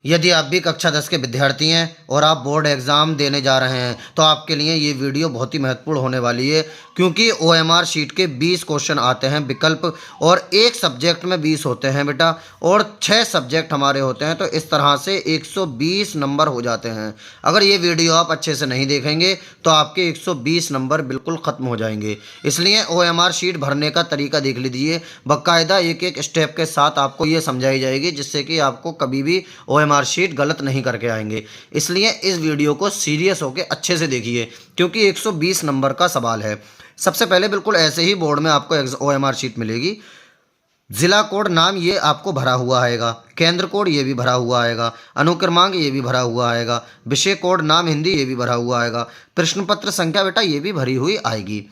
यदि आप भी कक्षा 10 के विद्यार्थी हैं और आप बोर्ड एग्ज़ाम देने जा रहे हैं तो आपके लिए ये वीडियो बहुत ही महत्वपूर्ण होने वाली है, क्योंकि ओएमआर शीट के 20 क्वेश्चन आते हैं विकल्प, और एक सब्जेक्ट में 20 होते हैं बेटा, और 6 सब्जेक्ट हमारे होते हैं, तो इस तरह से 120 नंबर हो जाते हैं। अगर ये वीडियो आप अच्छे से नहीं देखेंगे तो आपके 120 नंबर बिल्कुल ख़त्म हो जाएंगे। इसलिए ओएमआर शीट भरने का तरीका देख लीजिए, बाकायदा एक एक स्टेप के साथ आपको ये समझाई जाएगी, जिससे कि आपको कभी भी ओएमआर शीट गलत नहीं करके आएंगे। इसलिए इस वीडियो को सीरियस होकर अच्छे से देखिए, क्योंकि 120 नंबर का सवाल है। सबसे पहले बिल्कुल ऐसे ही बोर्ड में आपको ओएमआर शीट मिलेगी। जिला कोड नाम ये आपको भरा हुआ आएगा, केंद्र कोड ये भी भरा हुआ आएगा, अनुक्रमांक ये भी भरा हुआ आएगा, विषय कोड नाम हिंदी ये भी भरा हुआ आएगा, प्रश्न पत्र संख्या बेटा ये भी भरी हुई आएगी।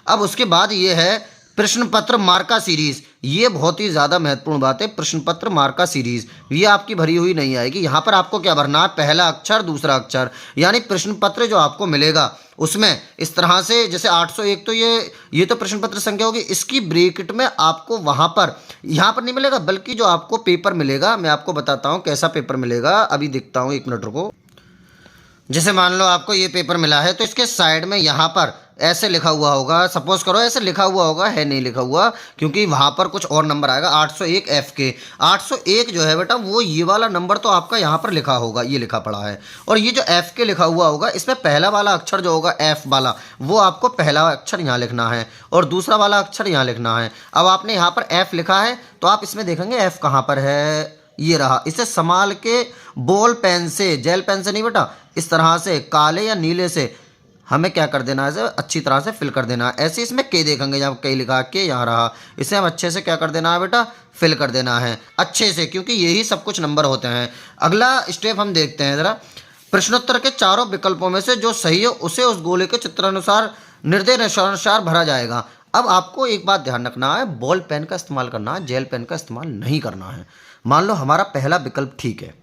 अब उसके बाद ये है प्रश्न पत्र मार्का सीरीज। ये बहुत ही ज़्यादा महत्वपूर्ण बात है। प्रश्न पत्र मार्का सीरीज ये आपकी भरी हुई नहीं आएगी। यहाँ पर आपको क्या भरना है, पहला अक्षर दूसरा अक्षर, यानी प्रश्न पत्र जो आपको मिलेगा उसमें इस तरह से, जैसे 801 तो ये तो प्रश्न पत्र संख्या होगी, इसकी ब्रैकेट में आपको वहाँ पर यहाँ पर नहीं मिलेगा, बल्कि जो आपको पेपर मिलेगा, मैं आपको बताता हूँ कैसा पेपर मिलेगा, अभी दिखता हूँ, 1 मिनट रुको। जैसे मान लो आपको ये पेपर मिला है, तो इसके साइड में यहाँ पर ऐसे लिखा हुआ होगा, सपोज करो ऐसे लिखा हुआ होगा, है नहीं लिखा हुआ क्योंकि वहाँ पर कुछ और नंबर आएगा, 801 एफ के। 801 जो है बेटा वो ये वाला नंबर तो आपका यहाँ पर लिखा होगा, ये लिखा पड़ा है, और ये जो एफ के लिखा हुआ होगा इसमें पहला वाला अक्षर जो होगा एफ वाला, वो आपको पहला अक्षर यहाँ लिखना है और दूसरा वाला अक्षर यहाँ लिखना है। अब आपने यहाँ पर एफ लिखा है तो आप इसमें देखेंगे एफ कहाँ पर है, ये रहा। इसे संभाल के बॉल पेन से, जेल पेन से नहीं बेटा, इस तरह से काले या नीले से हमें क्या कर देना है, इसे अच्छी तरह से फिल कर देना है। ऐसे इसमें के देखेंगे, जब के लिखा के यहाँ रहा, इसे हम अच्छे से क्या कर देना है बेटा, फिल कर देना है अच्छे से, क्योंकि यही सब कुछ नंबर होते हैं। अगला स्टेप हम देखते हैं ज़रा। प्रश्नोत्तर के चारों विकल्पों में से जो सही है उसे उस गोले के चित्रानुसार निर्देशानुसार भरा जाएगा। अब आपको एक बात ध्यान रखना है, बॉल पेन का इस्तेमाल करना है, जेल पेन का इस्तेमाल नहीं करना है। मान लो हमारा पहला विकल्प ठीक है,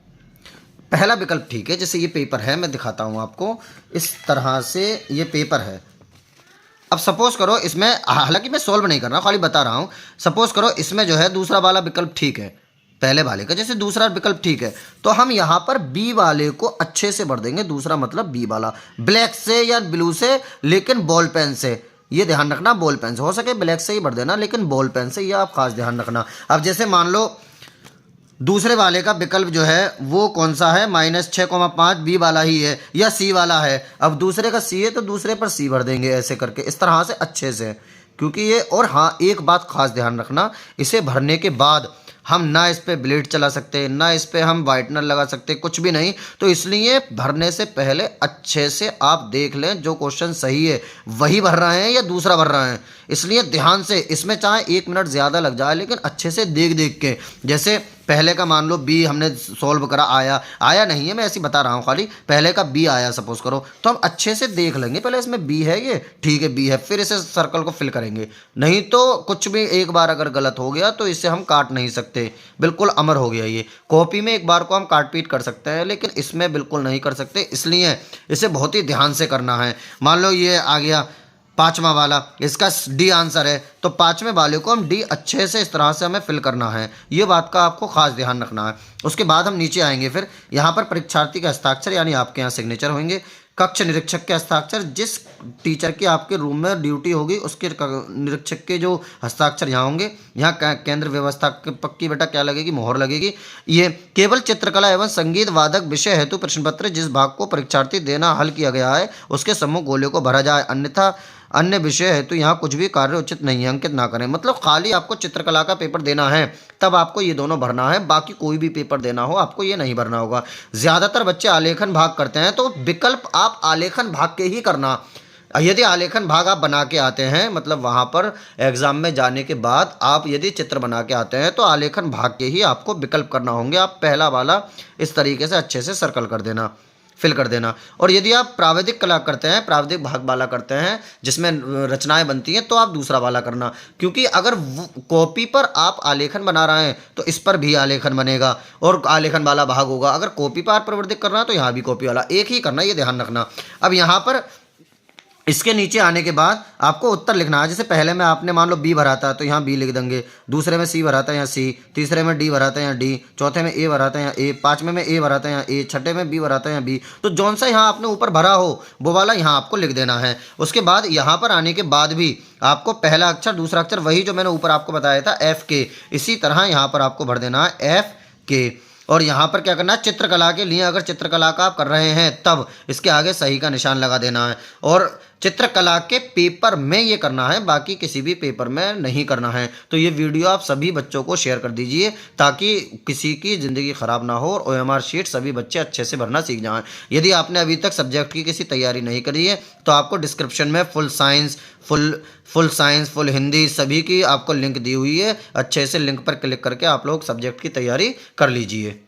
पहला विकल्प ठीक है, जैसे ये पेपर है, मैं दिखाता हूँ आपको, इस तरह से ये पेपर है। अब सपोज करो इसमें, हालांकि मैं सोल्व नहीं कर रहा, खाली बता रहा हूँ, सपोज करो इसमें जो है दूसरा वाला विकल्प ठीक है, पहले वाले का जैसे दूसरा विकल्प ठीक है, तो हम यहाँ पर बी वाले को अच्छे से भर देंगे। दूसरा मतलब बी वाला, ब्लैक से या ब्लू से, लेकिन बॉल पेन से, ये ध्यान रखना, बॉल पेन से, हो सके ब्लैक से ही भर देना, लेकिन बॉल पेन से, ये आप खास ध्यान रखना। अब जैसे मान लो दूसरे वाले का विकल्प जो है वो कौन सा है, -6,5 बी वाला ही है या सी वाला है। अब दूसरे का सी है तो दूसरे पर सी भर देंगे, ऐसे करके इस तरह से अच्छे से, क्योंकि ये, और हाँ एक बात खास ध्यान रखना, इसे भरने के बाद हम ना इस पर ब्लेड चला सकते, ना इस पर हम वाइटनर लगा सकते, कुछ भी नहीं। तो इसलिए भरने से पहले अच्छे से आप देख लें जो क्वेश्चन सही है वही भर रहे हैं या दूसरा भर रहे हैं। इसलिए ध्यान से, इसमें चाहे 1 मिनट ज़्यादा लग जाए, लेकिन अच्छे से देख देख के, जैसे पहले का मान लो बी हमने सॉल्व करा, आया नहीं है, मैं ऐसे बता रहा हूँ खाली, पहले का बी आया सपोज करो, तो हम अच्छे से देख लेंगे पहले इसमें बी है, ये ठीक है बी है, फिर इसे सर्कल को फिल करेंगे। नहीं तो कुछ भी एक बार अगर गलत हो गया तो इसे हम काट नहीं सकते, बिल्कुल अमर हो गया ये। कॉपी में एक बार को हम काट पीट कर सकते हैं, लेकिन इसमें बिल्कुल नहीं कर सकते, इसलिए इसे बहुत ही ध्यान से करना है। मान लो ये आ गया 5वां वाला, इसका डी आंसर है, तो 5वें वाले को हम डी अच्छे से इस तरह से हमें फिल करना है, ये बात का आपको खास ध्यान रखना है। उसके बाद हम नीचे आएंगे, फिर यहाँ पर परीक्षार्थी का हस्ताक्षर, यानी आपके यहाँ सिग्नेचर होंगे, कक्ष निरीक्षक के हस्ताक्षर, जिस टीचर की आपके रूम में ड्यूटी होगी उसके निरीक्षक के जो हस्ताक्षर यहाँ होंगे। यहाँ केंद्र व्यवस्था पक्की बेटा क्या लगेगी, मोहर लगेगी। ये केवल चित्रकला एवं संगीत वादक विषय हेतु प्रश्न पत्र जिस भाग को परीक्षार्थी देना हल किया गया है उसके सम्मुख गोले को भरा जाए, अन्यथा अन्य विषय है तो यहाँ कुछ भी कार्य उचित नहीं है, अंकित ना करें। मतलब खाली आपको चित्रकला का पेपर देना है तब आपको ये दोनों भरना है, बाकी कोई भी पेपर देना हो आपको ये नहीं भरना होगा। ज़्यादातर बच्चे आलेखन भाग करते हैं, तो विकल्प आप आलेखन भाग के ही करना। यदि आलेखन भाग आप बना के आते हैं, मतलब वहाँ पर एग्ज़ाम में जाने के बाद आप यदि चित्र बना के आते हैं, तो आलेखन भाग के ही आपको विकल्प करना होंगे। आप पहला वाला इस तरीके से अच्छे से सर्कल कर देना, फिल कर देना। और यदि आप प्राविधिक कला करते हैं, प्राविधिक भाग वाला करते हैं जिसमें रचनाएं बनती हैं, तो आप दूसरा वाला करना, क्योंकि अगर कॉपी पर आप आलेखन बना रहे हैं तो इस पर भी आलेखन बनेगा और आलेखन वाला भाग होगा। अगर कॉपी पर प्रवर्धित करना है तो यहाँ भी कॉपी वाला एक ही करना, ये ध्यान रखना। अब यहाँ पर इसके नीचे आने के बाद आपको उत्तर लिखना है। जैसे पहले में आपने मान लो बी भरा था तो यहाँ बी लिख देंगे, दूसरे में सी भरा था यहाँ सी, तीसरे में डी भरा था यहाँ डी, चौथे में ए भरा था यहाँ ए, पांचवें में ए भरा था यहाँ ए, छठे में बी भरा था यहाँ बी। तो जौन सा यहाँ आपने ऊपर भरा हो वो वाला यहाँ आपको लिख देना है। उसके बाद यहाँ पर आने के बाद भी आपको पहला अक्षर दूसरा अक्षर वही जो मैंने ऊपर आपको बताया था एफ के, इसी तरह यहाँ पर आपको भर देना है एफ के। और यहाँ पर क्या करना है, चित्रकला के लिए अगर चित्रकला का आप कर रहे हैं तब इसके आगे सही का निशान लगा देना है। और चित्रकला के पेपर में ये करना है, बाकी किसी भी पेपर में नहीं करना है। तो ये वीडियो आप सभी बच्चों को शेयर कर दीजिए ताकि किसी की ज़िंदगी ख़राब ना हो और OMR शीट सभी बच्चे अच्छे से भरना सीख जाएं। यदि आपने अभी तक सब्जेक्ट की किसी तैयारी नहीं करी है तो आपको डिस्क्रिप्शन में फुल साइंस, फुल हिंदी सभी की आपको लिंक दी हुई है। अच्छे से लिंक पर क्लिक करके आप लोग सब्जेक्ट की तैयारी कर लीजिए।